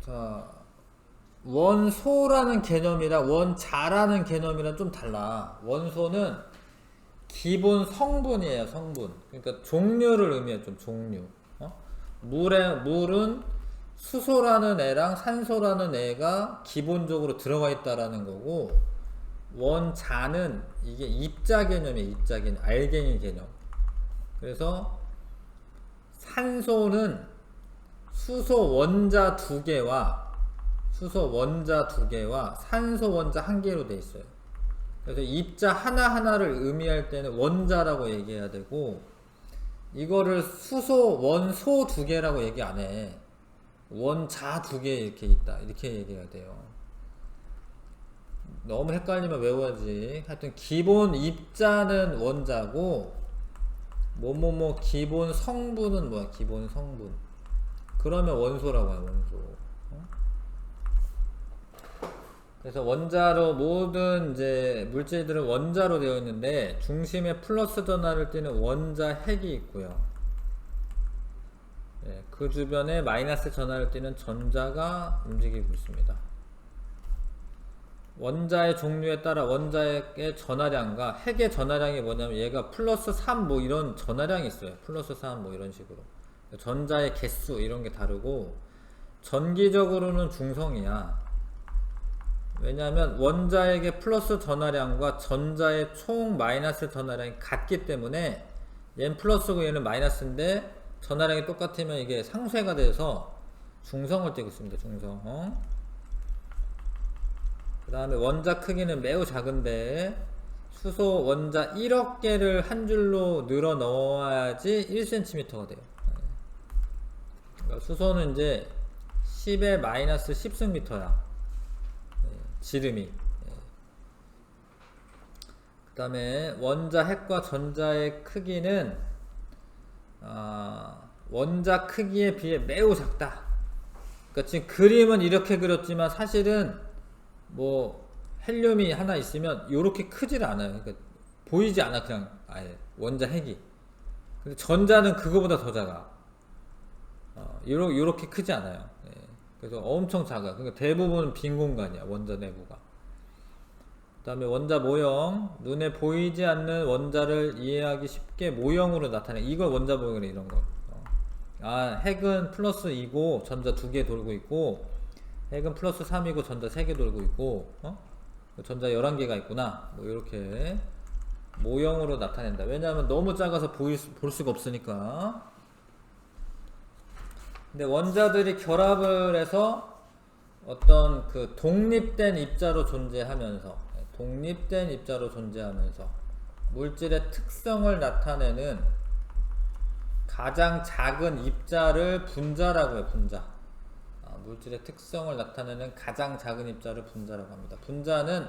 자, 원소라는 개념이랑 원자라는 개념이랑 좀 달라. 원소는 기본 성분이에요, 성분. 그러니까 종류를 의미해, 좀 종류. 물은 수소라는 애랑 산소라는 애가 기본적으로 들어가 있다라는 거고, 원자는 이게 입자 개념이에요, 입자 개념, 알갱이 개념. 그래서 산소는 수소 원자 두 개와 산소 원자 한 개로 돼 있어요. 그래서 입자 하나하나를 의미할 때는 원자라고 얘기해야 되고, 이거를 수소 원소 두 개라고 얘기 안 해. 원자 두 개 이렇게 있다, 이렇게 얘기해야 돼요. 너무 헷갈리면 외워야지. 하여튼 기본 입자는 원자고, 뭐뭐뭐 기본 성분은 뭐야, 기본 성분. 그러면 원소라고 해요, 원소. 그래서 원자로 모든 이제 물질들은 원자로 되어 있는데, 중심에 플러스 전하를 띠는 원자 핵이 있고요. 그 주변에 마이너스 전하를 띠는 전자가 움직이고 있습니다. 원자의 종류에 따라 원자의 전하량과 핵의 전하량이 뭐냐면, 얘가 플러스 3 뭐 이런 전하량이 있어요. 플러스 3 뭐 이런 식으로. 전자의 개수 이런 게 다르고, 전기적으로는 중성이야. 왜냐하면 원자에게 플러스 전하량과 전자의 총 마이너스 전하량이 같기 때문에, 얘는 플러스고 얘는 마이너스인데 전하량이 똑같으면 이게 상쇄가 돼서 중성을 띠고 있습니다. 중성. 그 다음에 원자 크기는 매우 작은데, 수소 원자 1억 개를 한 줄로 늘어 넣어야지 1cm가 돼요. 그러니까 수소는 이제 10의 마이너스 10승미터야. 지름이. 그 다음에 원자 핵과 전자의 크기는 원자 크기에 비해 매우 작다. 그러니까 지금 그림은 이렇게 그렸지만 사실은 뭐 헬륨이 하나 있으면 요렇게 크질 않아요. 그러니까 보이지 않아, 그냥 아예 원자 핵이. 근데 전자는 그거보다 더 작아. 요렇게 크지 않아요. 그래서 엄청 작아. 그러니까 대부분 빈 공간이야, 원자 내부가. 그 다음에 원자 모형, 눈에 보이지 않는 원자를 이해하기 쉽게 모형으로 나타내. 이걸 원자 모형이래, 이런 거. 핵은 플러스 2고 전자 2개 돌고 있고, 핵은 플러스 3이고 전자 3개 돌고 있고, 전자 11개가 있구나, 뭐 이렇게 모형으로 나타낸다. 왜냐하면 너무 작아서 볼 수가 없으니까. 근데 원자들이 결합을 해서 어떤 그 독립된 입자로 존재하면서 물질의 특성을 나타내는 가장 작은 입자를 분자라고 해요. 분자. 물질의 특성을 나타내는 가장 작은 입자를 분자라고 합니다. 분자는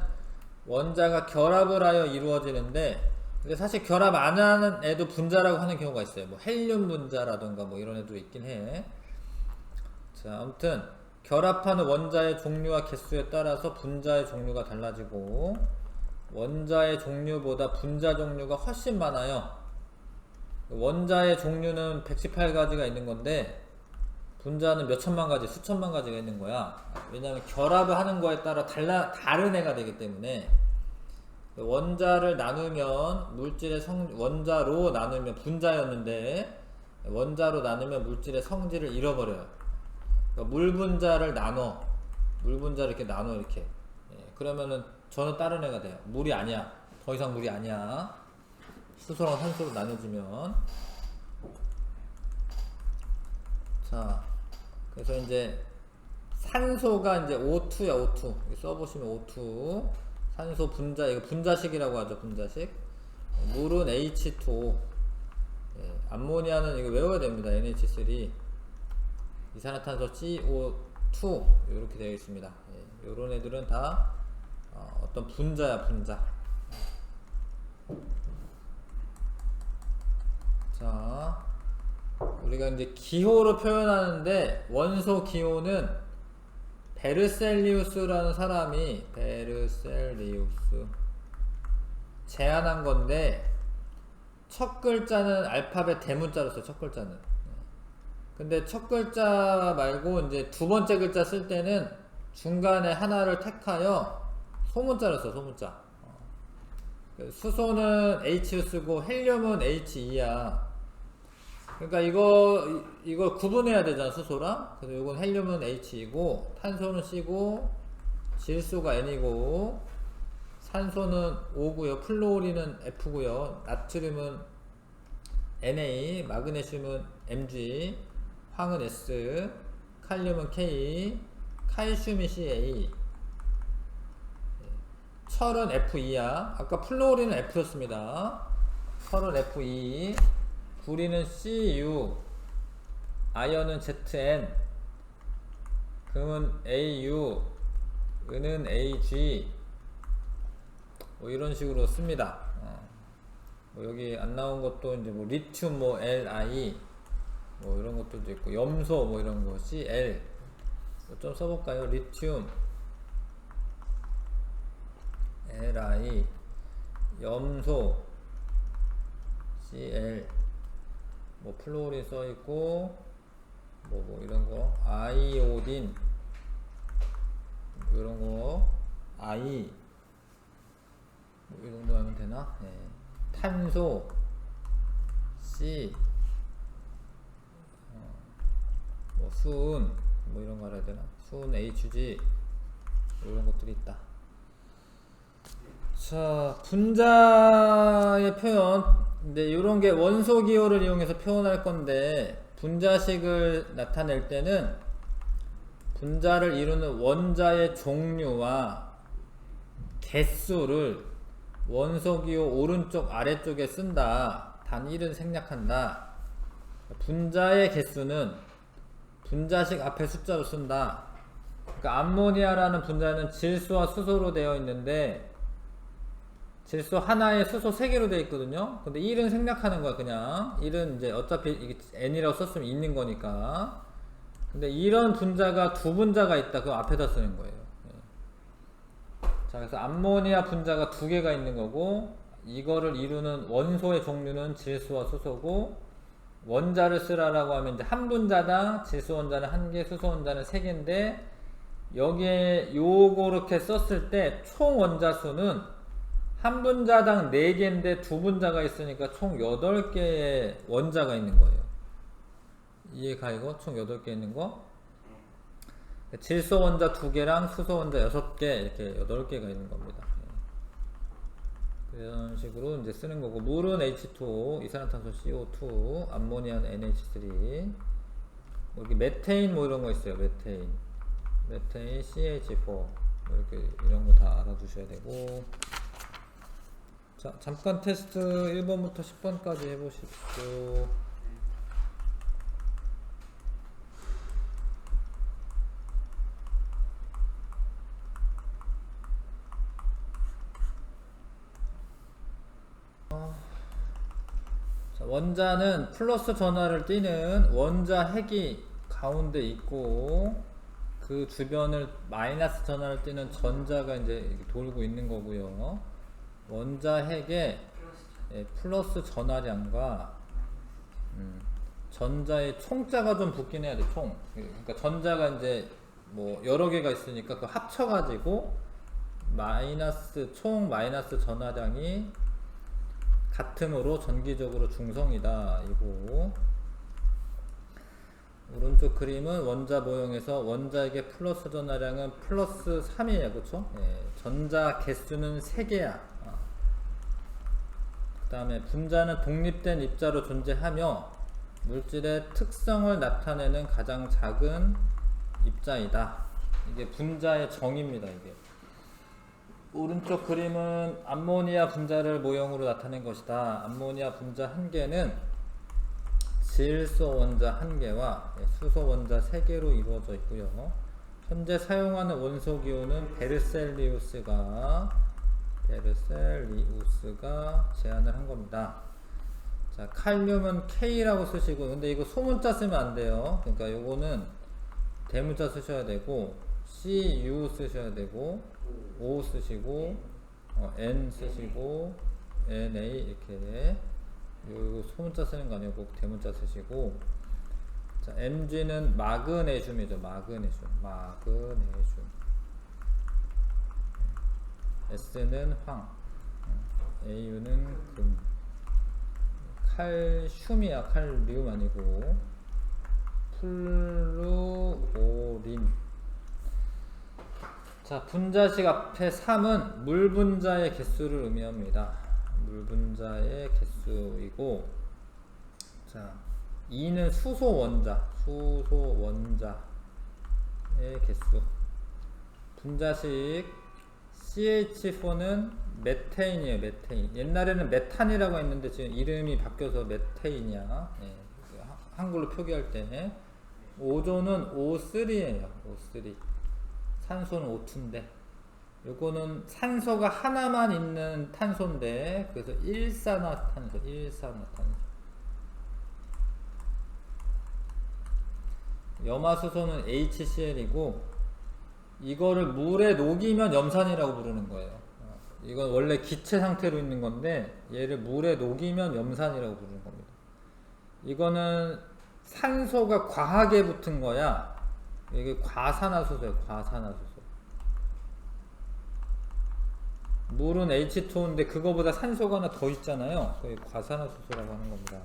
원자가 결합을 하여 이루어지는데, 근데 사실 결합 안 하는 애도 분자라고 하는 경우가 있어요. 뭐 헬륨 분자라던가 뭐 이런 애도 있긴 해. 자, 아무튼 결합하는 원자의 종류와 개수에 따라서 분자의 종류가 달라지고, 원자의 종류보다 분자 종류가 훨씬 많아요. 원자의 종류는 118가지가 있는 건데, 분자는 몇 천만 가지, 수천만 가지가 있는 거야. 왜냐하면 결합을 하는 거에 따라 다른 애가 되기 때문에. 원자를 나누면 원자로 나누면 분자였는데, 원자로 나누면 물질의 성질을 잃어버려요. 그러니까 물분자를 이렇게 나눠, 이렇게. 그러면은 저는 다른 애가 돼요. 물이 아니야. 더 이상 물이 아니야. 수소랑 산소로 나눠지면. 자, 그래서 이제 산소가 이제 O2야, O2. 써보시면 O2. 산소 분자, 이거 분자식이라고 하죠, 분자식. 물은 H2O. 암모니아는 이거 외워야 됩니다, NH3. 이산화탄소 CO2 이렇게 되어 있습니다. 이런 애들은 다 어떤 분자야, 분자. 자, 우리가 이제 기호로 표현하는데, 원소 기호는 베르셀리우스라는 사람이 제안한 건데, 첫 글자는 알파벳 대문자로 써요. 첫 글자는. 근데 첫 글자 말고 이제 두 번째 글자 쓸 때는 중간에 하나를 택하여 소문자를 써, 소문자. 수소는 H를 쓰고 헬륨은 He2야. 그러니까 이거 구분해야 되잖아, 수소랑. 그래서 이건 헬륨은 H이고, 탄소는 C고, 질소가 N이고, 산소는 O고요, 플로리는 F고요, 나트륨은 Na, 마그네슘은 Mg, 황은 S, 칼륨은 K, 칼슘이 Ca, 철은 Fe2야. 아까 플로리는 F였습니다. 철은 Fe, 구리는 Cu, 아연은 Zn, 금은 Au, 은은 Ag, 뭐 이런 식으로 씁니다. 뭐 여기 안 나온 것도 이제 뭐 리튬 뭐 Li, 뭐 이런 것들도 있고, 염소 뭐 이런 거 Cl, 뭐 좀 써볼까요? 리튬 Li, 염소 Cl, 뭐 플로린 써있고, 뭐 이런 거 아이오딘 뭐 이런 거 아이, 뭐 이 정도 하면 되나? 네. 탄소 C, 뭐 수은 뭐 이런 거 알아야 되나? 수은 Hg, 뭐 이런 것들이 있다. 자, 분자의 표현. 근데 이런 게 원소 기호를 이용해서 표현할 건데, 분자식을 나타낼 때는 분자를 이루는 원자의 종류와 개수를 원소 기호 오른쪽 아래쪽에 쓴다. 단 1은 생략한다. 분자의 개수는 분자식 앞에 숫자로 쓴다. 그러니까 암모니아라는 분자는 질소와 수소로 되어 있는데, 질소 하나에 수소 3개로 되어 있거든요. 근데 1은 생략하는 거야, 그냥. 1은 이제 어차피 이게 N이라고 썼으면 있는 거니까. 근데 이런 분자가 두 분자가 있다. 그거 앞에다 쓰는 거예요. 자, 그래서 암모니아 분자가 2개가 있는 거고, 이거를 이루는 원소의 종류는 질소와 수소고, 원자를 쓰라라고 하면 이제 한 분자당 질소 원자는 1개, 수소 원자는 3개인데, 여기에 요렇게 썼을 때 총 원자 수는 한 분자당 4개인데 두 분자가 있으니까 총 8개의 원자가 있는 거예요. 이해가 이거? 총 8개 있는 거? 질소 원자 2개랑 수소 원자 6개, 이렇게 8개가 있는 겁니다. 이런 식으로 이제 쓰는 거고, 물은 H2O, 이산화탄소 CO2, 암모니아는 NH3, 여기 메테인 뭐 이런 거 있어요. 메테인 CH4, 이렇게 이런 거 다 알아두셔야 되고. 자, 잠깐 테스트 1번부터 10번까지 해보십시오. 자, 원자는 플러스 전하를 띠는 원자 핵이 가운데 있고, 그 주변을 마이너스 전하를 띠는 전자가 이제 돌고 있는 거고요. 원자 핵에 플러스 전하량과 전자의 총자가 좀 붙긴 해야 돼. 총. 그러니까 전자가 이제 뭐 여러 개가 있으니까 그 합쳐가지고 총 마이너스 전하량이 같음으로 전기적으로 중성이다. 이거. 오른쪽 그림은 원자 모형에서 원자에게 플러스 전하량은 플러스 3이에요. 그쵸? 전자 개수는 3개야. 그 다음에 분자는 독립된 입자로 존재하며 물질의 특성을 나타내는 가장 작은 입자이다. 이게 분자의 정의입니다. 이게. 오른쪽 그림은 암모니아 분자를 모형으로 나타낸 것이다. 암모니아 분자 1개는 질소 원자 1개와 수소 원자 3개로 이루어져 있고요. 현재 사용하는 원소 기호는 베르셀리우스가 제안을 한 겁니다. 자, 칼륨은 K라고 쓰시고, 근데 이거 소문자 쓰면 안 돼요. 그러니까 요거는 대문자 쓰셔야 되고, CU 쓰셔야 되고, O 쓰시고, N 쓰시고, NA 이렇게. 요거 소문자 쓰는 거 아니고 꼭 대문자 쓰시고. 자, Mg는 마그네슘이죠. 마그네슘. S는 황. Au는 금. 칼슘이야. 칼륨 아니고. 플루오린. 자, 분자식 앞에 3은 물분자의 개수를 의미합니다. 물분자의 개수이고, 자, 2는 수소원자의 개수. 분자식 CH4는 메테인이에요. 메테인. 옛날에는 메탄이라고 했는데 지금 이름이 바뀌어서 메테인이야. 예, 한글로 표기할 때. 오존은 O3예요. O3. 산소는 O2인데, 요거는 산소가 하나만 있는 탄소인데, 그래서 일산화탄소. 염화수소는 HCl이고, 이거를 물에 녹이면 염산이라고 부르는 거예요. 이건 원래 기체 상태로 있는 건데, 얘를 물에 녹이면 염산이라고 부르는 겁니다. 이거는 산소가 과하게 붙은 거야. 이게 과산화수소예요. 과산화수소. 물은 H2O인데 그거보다 산소가 하나 더 있잖아요. 그게 과산화수소라고 하는 겁니다.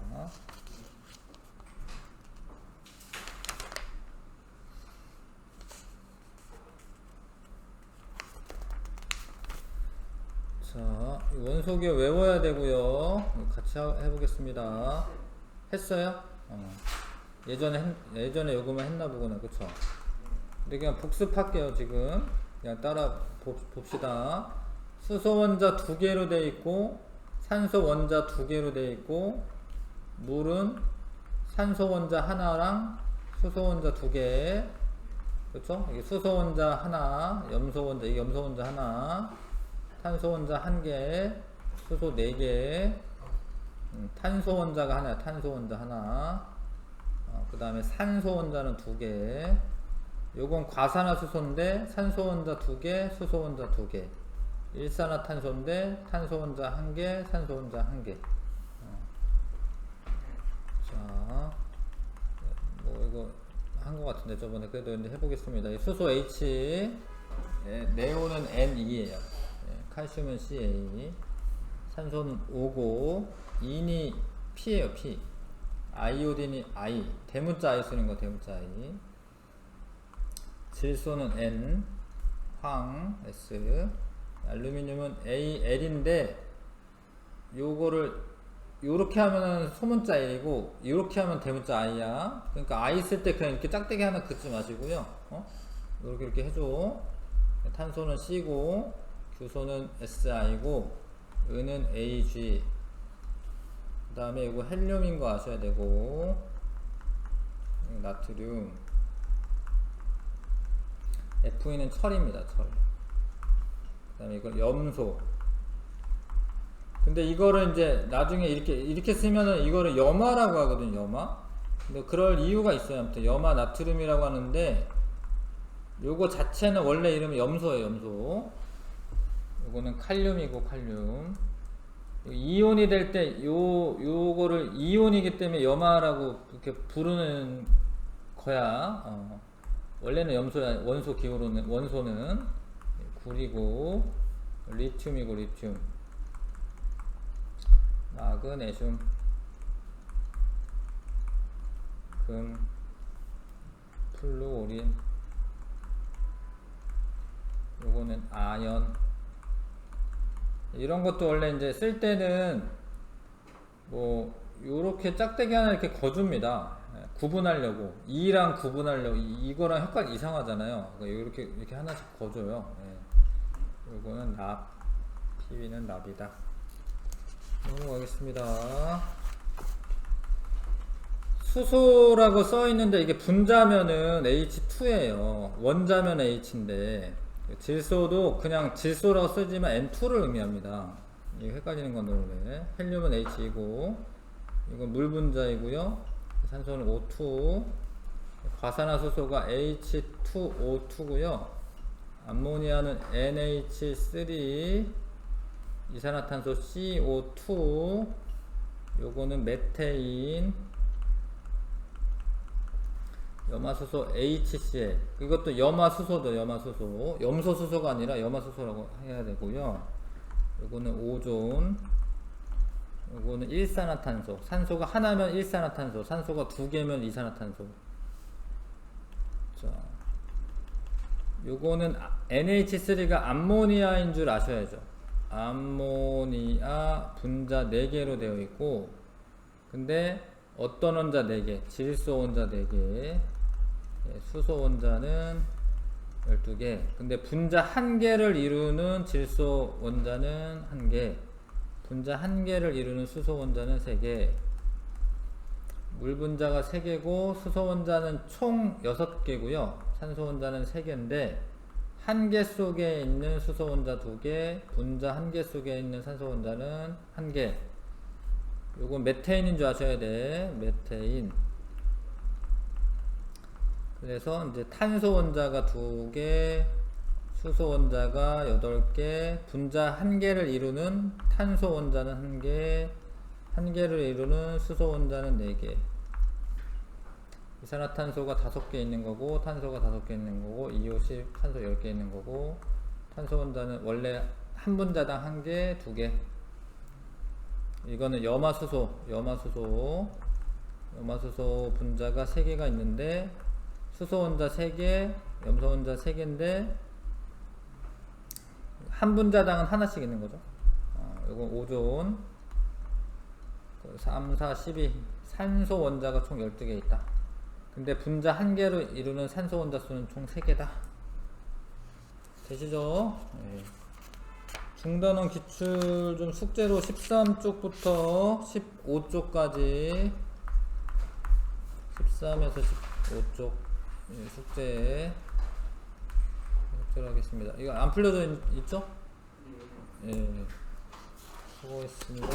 자, 원소기호 외워야 되고요. 같이 해보겠습니다. 했어요? 예전에 요거만 했나 보구나. 그쵸? 근데 그냥 복습할게요. 지금 그냥 따라 봅시다. 수소 원자 2개로 되어 있고, 산소 원자 2개로 되어 있고, 물은 산소 원자 하나랑 수소 원자 2개. 그쵸? 이게 수소 원자 하나, 염소 원자, 이게 염소 원자 하나, 탄소 원자 1개, 수소 4개, 탄소 원자가 하나야. 탄소 원자 하나. 그 다음에 산소 원자는 2개. 요건 과산화수소인데 산소 원자 2개, 수소 원자 2개. 일산화탄소인데 탄소 원자 1개, 산소 원자 1개. 자, 뭐 이거 한 것 같은데 저번에. 그래도 이제 해보겠습니다. 수소 H, 네온은 Ne-이에요. 칼슘은 Ca, 산소는 O고, 인이 P예요. P. 아이오딘이 I, 대문자 I 쓰는 거. 대문자 I. 질소는 N, 황 S, 알루미늄은 AL인데, 요거를 요렇게 하면은 소문자 L이고 요렇게 하면 대문자 I야. 그러니까 I 쓸 때 그냥 이렇게 짝대기 하나 긋지 마시고요. 이렇게 해줘. 탄소는 C고, 규소는 SI고, 은은 AG. 그 다음에 이거 헬륨인 거 아셔야 되고, 나트륨. FE는 철입니다. 철. 그 다음에 이건 염소. 근데 이거를 이제 나중에 이렇게 쓰면은 이거를 염화라고 하거든요. 염화. 근데 그럴 이유가 있어요. 아무튼 염화 나트륨이라고 하는데, 요거 자체는 원래 이름이 염소예요. 염소. 요거는 칼륨이고, 칼륨. 이온이 될 때 요거를 이온이기 때문에 염화라고 이렇게 부르는 거야. 원래는 염소야. 원소 기호로는, 원소는 구리고, 리튬이고, 리튬. 마그네슘, 금, 플루오린. 요거는 아연. 이런 것도 원래 이제 쓸 때는 뭐 요렇게 짝대기 하나 이렇게 거줍니다. 구분하려고, 2랑 구분하려고. 이거랑 헷갈리 이상하잖아요. 이렇게 하나씩 거줘요. 요거는 납, PB는 납이다. 넘어가겠습니다. 수소라고 써 있는데 이게 분자면은 H2예요. 원자면 H인데, 질소도 그냥 질소라고 쓰지만 N2를 의미합니다. 이게 헷갈리는 건데, 원래 헬륨은 H이고, 이건 물 분자이고요. 산소는 O2, 과산화수소가 H2O2고요. 암모니아는 NH3, 이산화탄소 CO2, 요거는 메테인, 염화수소 HCl. 이것도 염화수소도 염화수소. 염소수소가 아니라 염화수소라고 해야 되고요. 이거는 오존. 이거는 일산화탄소. 산소가 하나면 일산화탄소. 산소가 두 개면 이산화탄소. 자, 요거는 NH3가 암모니아인 줄 아셔야죠. 암모니아 분자 4개로 되어 있고, 근데 어떤 원자 4개, 질소 원자 4개, 수소 원자는 12개. 근데 분자 1개를 이루는 질소 원자는 1개, 분자 1개를 이루는 수소 원자는 3개. 물 분자가 3개고 수소 원자는 총 6개고요. 산소 원자는 3개인데 1개 속에 있는 수소 원자 2개, 분자 1개 속에 있는 산소 원자는 1개. 요건 메테인인 줄 아셔야 돼. 메테인. 그래서 이제 탄소 원자가 2개, 수소 원자가 8개, 분자 1개를 이루는 탄소 원자는 1개, 1개를 이루는 수소 원자는 4개. 이산화탄소가 5개 있는 거고, 탄소가 5개 있는 거고, 이오시 탄소 10개 있는 거고, 탄소 원자는 원래 한 분자당 1개, 2개. 이거는 염화수소 분자가 3개가 있는데, 수소 원자 3개, 염소 원자 3개인데, 한 분자당은 하나씩 있는 거죠. 이건 오존. 3, 4, 12. 산소 원자가 총 12개 있다. 근데 분자 1개로 이루는 산소 원자 수는 총 3개다. 되시죠? 네. 중단원 기출 좀 숙제로 13쪽부터 15쪽까지 13에서 15쪽 숙제 하겠습니다. 이거 안 풀려져 있죠? 예. 수고했습니다.